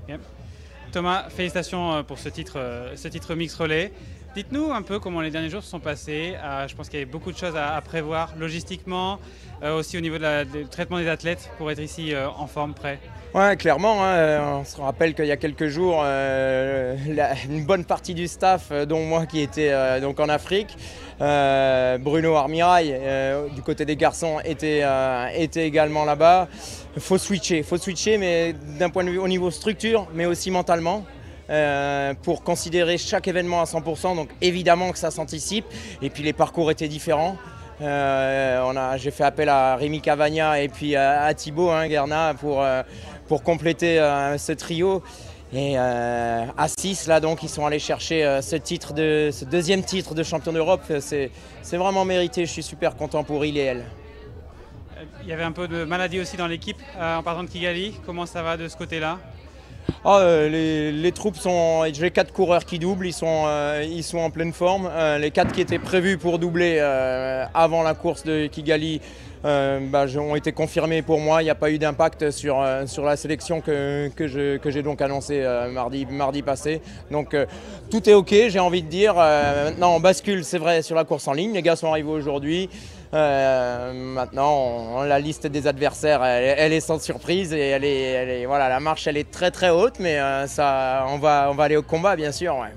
Ok. Thomas, félicitations pour ce titre mix relais. Dites-nous un peu comment les derniers jours se sont passés. Je pense qu'il y avait beaucoup de choses à prévoir logistiquement, aussi au niveau du traitement des athlètes pour être ici en forme, prêt. Ouais, clairement, hein, on se rappelle qu'il y a quelques jours, une bonne partie du staff, dont moi qui était donc en Afrique, Bruno Armirail, du côté des garçons, était également là-bas. Faut switcher, mais d'un point de vue au niveau structure, mais aussi mentalement. Pour considérer chaque événement à 100%, donc évidemment que ça s'anticipe, et puis les parcours étaient différents. J'ai fait appel à Rémi Cavagna et puis à Thibaut Guerna pour compléter ce trio. Et à 6, là, donc, ils sont allés chercher ce deuxième titre de champion d'Europe. C'est vraiment mérité, je suis super content pour il et elle. Il y avait un peu de maladie aussi dans l'équipe en partant de Kigali. Comment ça va de ce côté-là? Les troupes sont. J'ai 4 coureurs qui doublent, ils sont en pleine forme. Les 4 qui étaient prévus pour doubler avant la course de Kigali ont été confirmés pour moi. Il n'y a pas eu d'impact sur la sélection que j'ai donc annoncée mardi passé. Donc tout est ok, j'ai envie de dire. Maintenant on bascule, c'est vrai, sur la course en ligne. Les gars sont arrivés aujourd'hui. Maintenant, la liste des adversaires, elle est sans surprise et voilà, la marche elle est très très haute, mais on va aller au combat bien sûr. Ouais.